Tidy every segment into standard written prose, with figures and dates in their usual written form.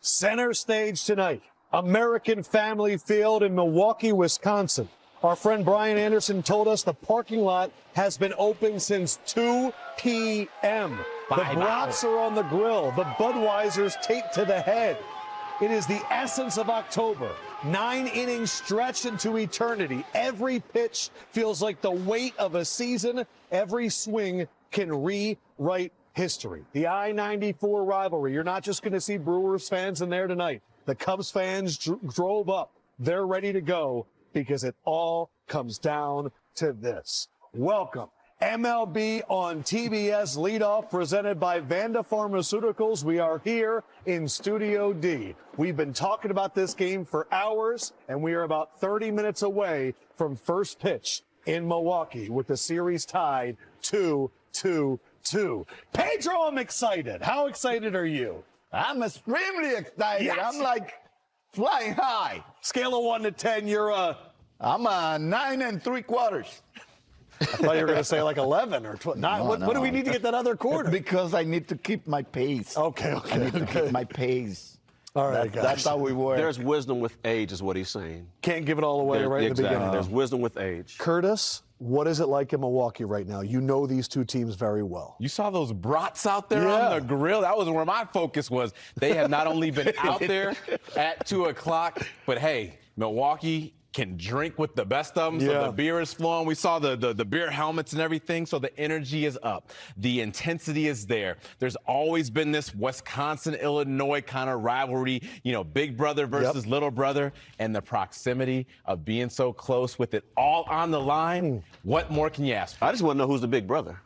Center stage tonight, American Family Field in Milwaukee, Wisconsin. Our friend Brian Anderson told us the parking lot has been open since 2 p.m. The brats are on the grill. The Budweiser's taped to the head. It is the essence of October. 9 innings stretched into eternity. Every pitch feels like the weight of a season. Every swing can rewrite history. The I-94 rivalry. You're not just going to see Brewers fans in there tonight. The Cubs fans drove up. They're ready to go because it all comes down to this. Welcome. MLB on TBS leadoff presented by Vanda Pharmaceuticals. We are here in Studio D. We've been talking about this game for hours, and we are about 30 minutes away from first pitch in Milwaukee with the series tied 2-2-2. Pedro, I'm excited. How excited are you? I'm extremely excited. Yes. I'm like flying high. Scale of 1 to 10, I'm a 9 3/4. I thought you were going to say like 11 or 12. What do we need to get that other quarter? Because I need to keep my pace. Okay. I need to keep my pace. All right, guys. That's how we work. There's wisdom with age is what he's saying. Can't give it all away right at the beginning. There's wisdom with age. Curtis, what is it like in Milwaukee right now? You know these two teams very well. You saw those brats out there on the grill? That was where my focus was. They have not only been out there at 2 o'clock, but hey, Milwaukee can drink with the best of them, so the beer is flowing. We saw the beer helmets and everything, so the energy is up. The intensity is there. There's always been this Wisconsin-Illinois kind of rivalry, you know, big brother versus little brother, and the proximity of being so close with it all on the line. What more can you ask for? I just want to know who's the big brother.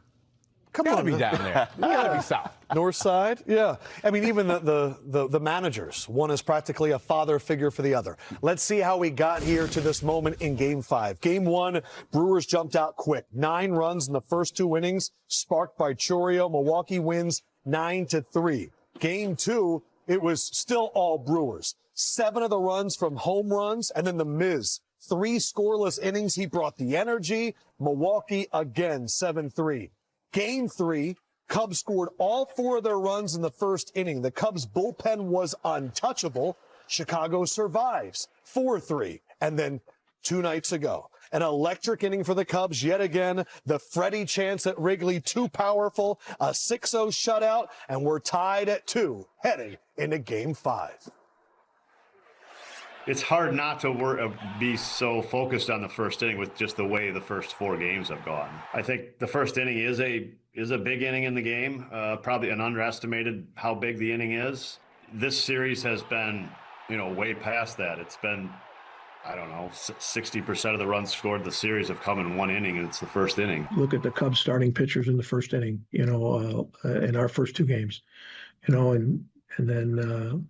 Come Gotta on, be down there. We gotta be south. North side, yeah. I mean, even the managers. One is practically a father figure for the other. Let's see how we got here to this moment in Game 5. Game 1, Brewers jumped out quick. 9 runs in the first 2 innings, sparked by Chorio. Milwaukee wins 9-3. Game 2, it was still all Brewers. 7 of the runs from home runs, and then the Miz. 3 scoreless innings. He brought the energy. Milwaukee again, 7-3. Game 3, Cubs scored all 4 of their runs in the first inning. The Cubs bullpen was untouchable. Chicago survives 4-3. And then 2 nights ago, an electric inning for the Cubs yet again. The Freddie chance at Wrigley, too powerful. A 6-0 shutout, and we're tied at 2 heading into Game 5. It's hard not to be so focused on the first inning with just the way the first 4 games have gone. I think the first inning is a big inning in the game, probably an underestimated how big the inning is. This series has been, way past that. It's been, 60% of the runs scored in the series have come in 1 inning, and it's the first inning. Look at the Cubs starting pitchers in the first inning, in our first 2 games, and then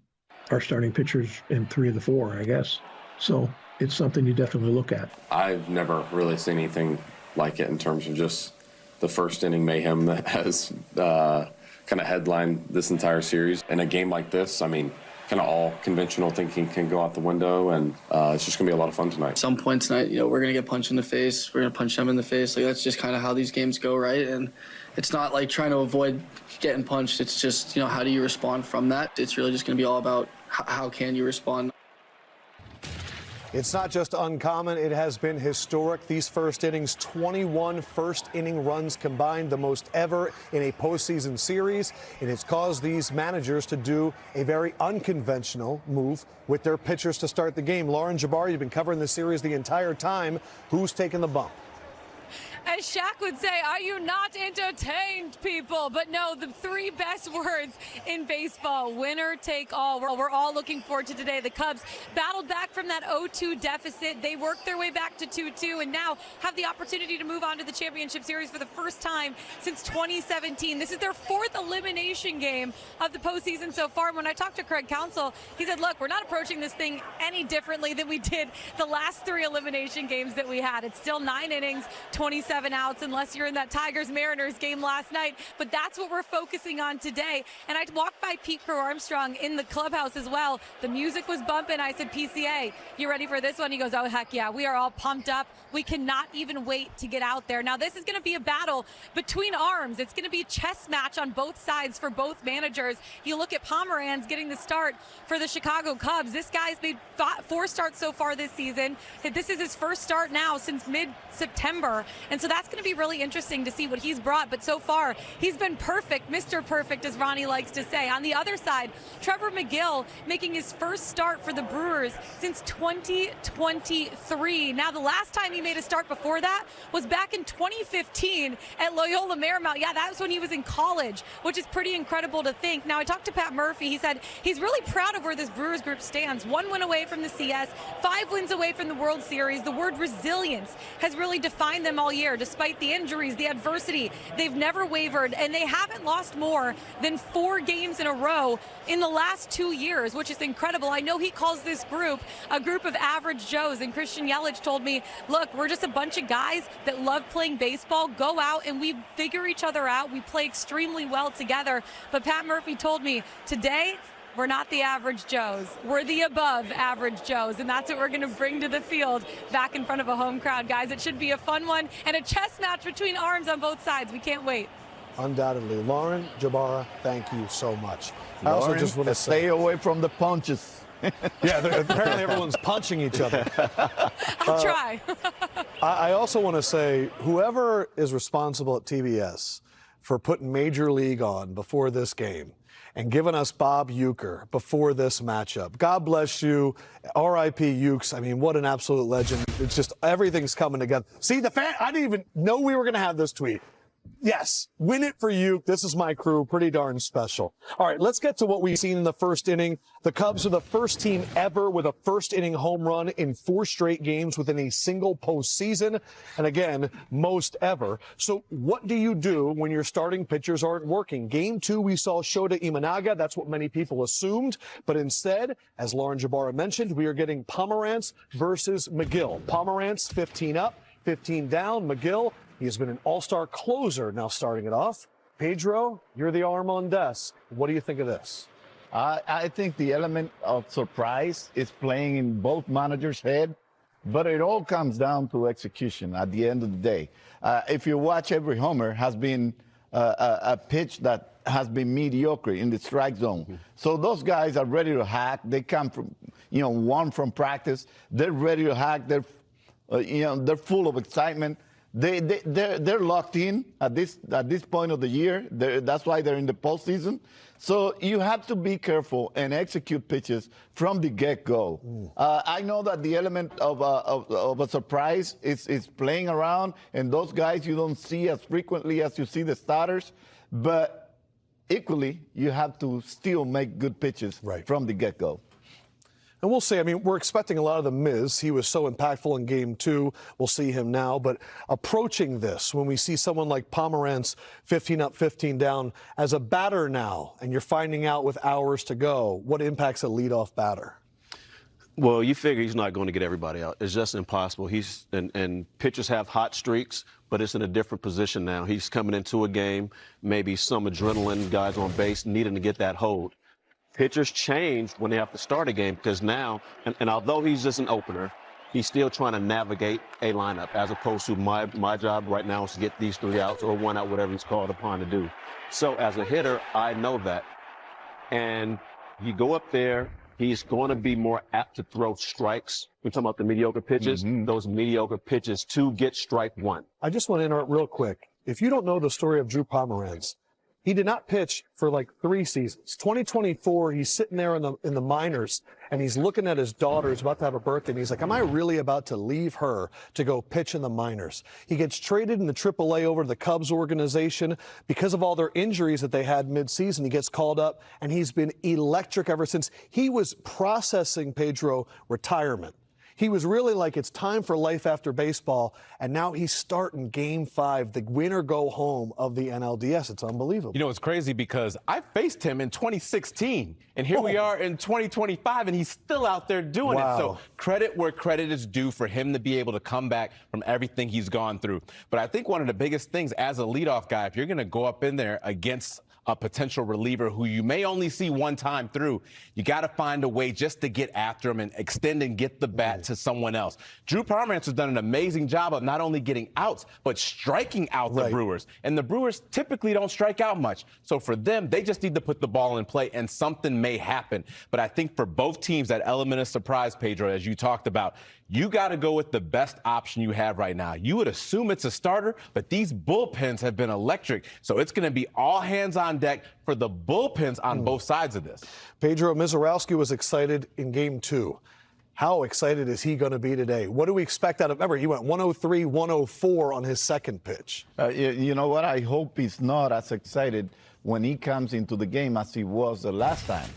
our starting pitchers in 3 of the 4, I guess. So it's something you definitely look at. I've never really seen anything like it in terms of just the first inning mayhem that has kind of headlined this entire series. In a game like this, I mean, kind of all conventional thinking can go out the window, and it's just going to be a lot of fun tonight. At some point tonight, we're going to get punched in the face. We're going to punch them in the face. Like, that's just kind of how these games go, right? And it's not like trying to avoid getting punched. It's just, how do you respond from that? It's really just going to be all about how can you respond. It's not just uncommon, it has been historic. These first innings, 21 first inning runs combined, the most ever in a postseason series. And it's caused these managers to do a very unconventional move with their pitchers to start the game. Lauren Jabari, you've been covering the series the entire time. Who's taking the bump? As Shaq would say, are you not entertained, people? But no, the 3 best words in baseball, winner take all. We're all looking forward to today. The Cubs battled back from that 0-2 deficit. They worked their way back to 2-2 and now have the opportunity to move on to the championship series for the first time since 2017. This is their 4th elimination game of the postseason so far. And when I talked to Craig Counsell, he said, look, we're not approaching this thing any differently than we did the last 3 elimination games that we had. It's still 9 innings, 27 7 outs unless you're in that Tigers-Mariners game last night. But that's what we're focusing on today. And I walked by Pete Crow Armstrong in the clubhouse as well. The music was bumping. I said, PCA, you ready for this one? He goes, oh, heck yeah. We are all pumped up. We cannot even wait to get out there. Now, this is going to be a battle between arms. It's going to be a chess match on both sides for both managers. You look at Pomeranz getting the start for the Chicago Cubs. This guy's made 4 starts so far this season. This is his first start now since mid-September. And so that's going to be really interesting to see what he's brought. But so far, he's been perfect, Mr. Perfect, as Ronnie likes to say. On the other side, Trevor McGill making his first start for the Brewers since 2023. Now, the last time he made a start before that was back in 2015 at Loyola Marymount. Yeah, that was when he was in college, which is pretty incredible to think. Now, I talked to Pat Murphy. He said he's really proud of where this Brewers group stands. 1 win away from the CS, 5 wins away from the World Series. The word resilience has really defined them all year. Despite the injuries, the adversity, they've never wavered, and they haven't lost more than 4 games in a row in the last 2 years, which is incredible. I know he calls this group a group of average Joes, and Christian Yelich told me, look, we're just a bunch of guys that love playing baseball, go out and we figure each other out. We play extremely well together. But Pat Murphy told me today, we're not the average Joes. We're the above average Joes, and that's what we're going to bring to the field back in front of a home crowd, guys. It should be a fun one and a chess match between arms on both sides. We can't wait. Undoubtedly. Lauren Jabara, thank you so much. I Lauren, also just want to stay away from the punches. Yeah, apparently everyone's punching each other. I'll try. I also want to say, whoever is responsible at TBS for putting Major League on before this game and giving us Bob Uecker before this matchup, God bless you. R.I.P. Ukes. I mean, what an absolute legend. It's just everything's coming together. See, I didn't even know we were going to have this tweet. Yes, win it for you. This is my crew. Pretty darn special. All right, let's get to what we've seen in the first inning. The Cubs are the first team ever with a first inning home run in 4 straight games within a single postseason. And again, most ever. So what do you do when your starting pitchers aren't working? Game 2, we saw Shota Imanaga. That's what many people assumed. But instead, as Lauren Jabara mentioned, we are getting Pomeranz versus McGill. Pomeranz 15 up, 15 down. McGill, he has been an all-star closer now starting it off. Pedro, you're the arm on desk. What do you think of this? I think the element of surprise is playing in both managers' head, but it all comes down to execution at the end of the day. If you watch, every homer has been a pitch that has been mediocre in the strike zone. Mm-hmm. So those guys are ready to hack. They come from, warm from practice. They're ready to hack. They're, they're full of excitement. They're locked in at this point of the year. That's why they're in the postseason. So you have to be careful and execute pitches from the get-go. I know that the element of a surprise is playing around, and those guys you don't see as frequently as you see the starters. But equally, you have to still make good pitches from the get-go. And we'll see. I mean, we're expecting a lot of the Miz. He was so impactful in Game 2. We'll see him now. But approaching this, when we see someone like Pomeranz 15 up, 15 down, as a batter now, and you're finding out with hours to go, what impacts a leadoff batter? Well, you figure he's not going to get everybody out. It's just impossible. And pitchers have hot streaks, but it's in a different position now. He's coming into a game, maybe some adrenaline, guys on base needing to get that hold. Pitchers change when they have to start a game because now, and although he's just an opener, he's still trying to navigate a lineup as opposed to my job right now is to get these 3 outs or 1 out, whatever he's called upon to do. So as a hitter, I know that. And you go up there, he's going to be more apt to throw strikes. We're talking about the mediocre pitches, those mediocre pitches to get strike 1. I just want to interrupt real quick. If you don't know the story of Drew Pomeranz, he did not pitch for like 3 seasons. 2024, he's sitting there in the minors, and he's looking at his daughter who's about to have a birthday, and he's like, am I really about to leave her to go pitch in the minors? He gets traded in the AAA over to the Cubs organization because of all their injuries that they had midseason. He gets called up, and he's been electric ever since. He was processing, Pedro, retirement. He was really like, it's time for life after baseball, and now he's starting Game 5, the winner-go-home of the NLDS. It's unbelievable. You know, it's crazy because I faced him in 2016, and here we are in 2025, and he's still out there doing it. So credit where credit is due for him to be able to come back from everything he's gone through. But I think one of the biggest things as a leadoff guy, if you're going to go up in there against a potential reliever who you may only see one time through, you got to find a way just to get after him and extend and get the bat to someone else. Drew Pomeranz has done an amazing job of not only getting outs, but striking out the Brewers. And the Brewers typically don't strike out much. So for them, they just need to put the ball in play and something may happen. But I think for both teams, that element of surprise, Pedro, as you talked about, you got to go with the best option you have right now. You would assume it's a starter, but these bullpens have been electric. So it's going to be all hands on deck for the bullpens on both sides of this. Pedro Mizorowski was excited in Game 2. How excited is he going to be today? What do we expect out of, remember, he went 103, 104 on his second pitch. You know what? I hope he's not as excited when he comes into the game as he was the last time,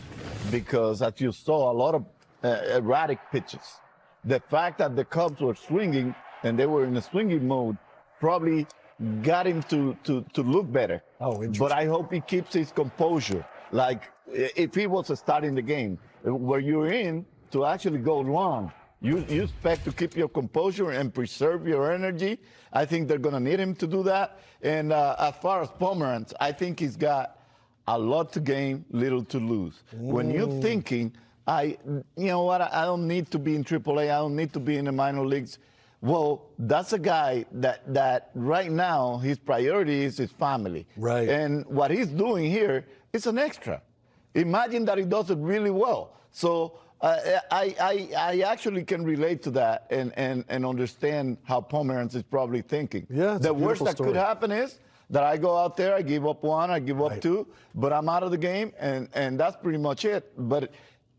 because as you saw, a lot of erratic pitches. The fact that the Cubs were swinging and they were in a swinging mode probably got him to look better. Oh, interesting. But I hope he keeps his composure. Like if he was starting the game, where you're in to actually go long, you expect to keep your composure and preserve your energy. I think they're going to need him to do that. And as far as Pomeranz, I think he's got a lot to gain, little to lose. When you're thinking, you know what, I don't need to be in AAA, I don't need to be in the minor leagues. Well, that's a guy that right now his priority is his family. Right. And what he's doing here is an extra. Imagine that he does it really well. So I actually can relate to that and understand how Pomeranz is probably thinking. Yeah, the worst that could happen is that I go out there, I give up one, I give up two, but I'm out of the game, and that's pretty much it. But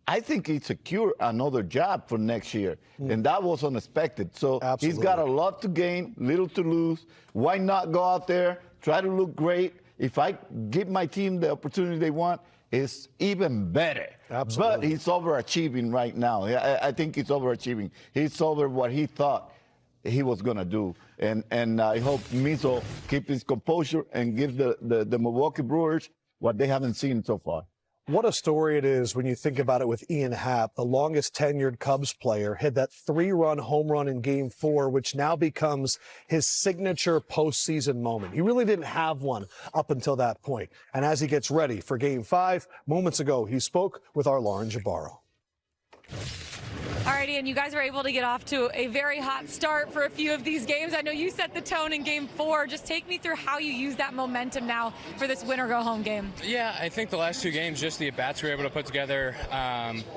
I think he secured another job for next year, and that was unexpected. So he's got a lot to gain, little to lose. Why not go out there, try to look great? If I give my team the opportunity they want, it's even better. Absolutely. But he's overachieving right now. I think he's overachieving. He's over what he thought he was going to do. And I hope Mizo keeps his composure and gives the Milwaukee Brewers what they haven't seen so far. What a story it is when you think about it with Ian Happ, the longest tenured Cubs player, hit that 3-run home run in Game 4, which now becomes his signature postseason moment. He really didn't have one up until that point. And as he gets ready for Game 5, moments ago, he spoke with our Lauren Jabaro. All right, Ian, you guys were able to get off to a very hot start for a few of these games. I know you set the tone in Game 4. Just take me through how you use that momentum now for this winner-go-home game. Yeah, I think the last two games, just the at-bats we were able to put together,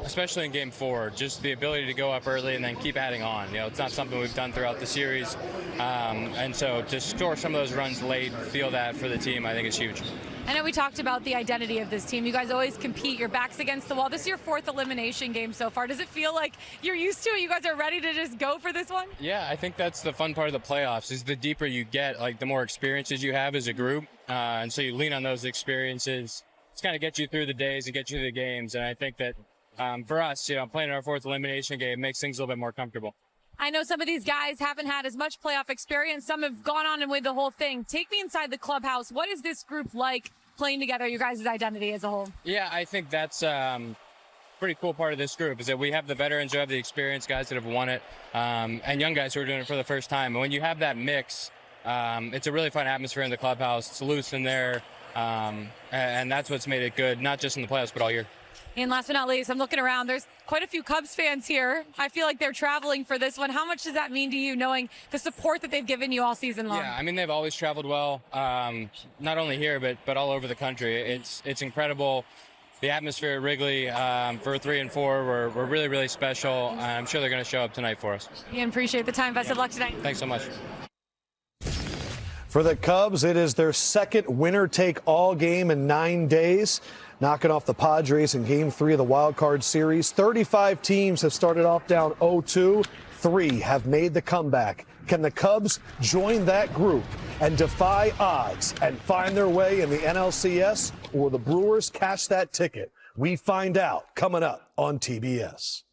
especially in Game 4, just the ability to go up early and then keep adding on. You know, it's not something we've done throughout the series. And so to score some of those runs late, feel that for the team, I think is huge. I know we talked about the identity of this team. You guys always compete. Your back's against the wall. This is your 4th elimination game so far. Does it feel like you're used to it? You guys are ready to just go for this one? Yeah, I think that's the fun part of the playoffs is the deeper you get, like the more experiences you have as a group. And so you lean on those experiences. It's kind of get you through the days and get you through the games. And I think that for us, you know, playing our 4th elimination game makes things a little bit more comfortable. I know some of these guys haven't had as much playoff experience. Some have gone on and win the whole thing. Take me inside the clubhouse. What is this group like playing together, your guys' identity as a whole? Yeah, I think that's pretty cool part of this group is that we have the veterans who have the experience, guys that have won it, and young guys who are doing it for the first time. And when you have that mix, it's a really fun atmosphere in the clubhouse. It's loose in there, and that's what's made it good, not just in the playoffs, but all year. And last but not least, I'm looking around. There's quite a few Cubs fans here. I feel like they're traveling for this one. How much does that mean to you, knowing the support that they've given you all season long? Yeah, I mean, they've always traveled well, not only here, but all over the country. It's incredible. The atmosphere at Wrigley for 3 and 4 were really, really special. I'm sure they're going to show up tonight for us. Ian, appreciate the time. Best of luck tonight. Thanks so much. For the Cubs, it is their second winner-take-all game in 9 days, knocking off the Padres in Game 3 of the wild card series. 35 teams have started off down 0-2. 3 have made the comeback. Can the Cubs join that group and defy odds and find their way in the NLCS, or will the Brewers cash that ticket? We find out coming up on TBS.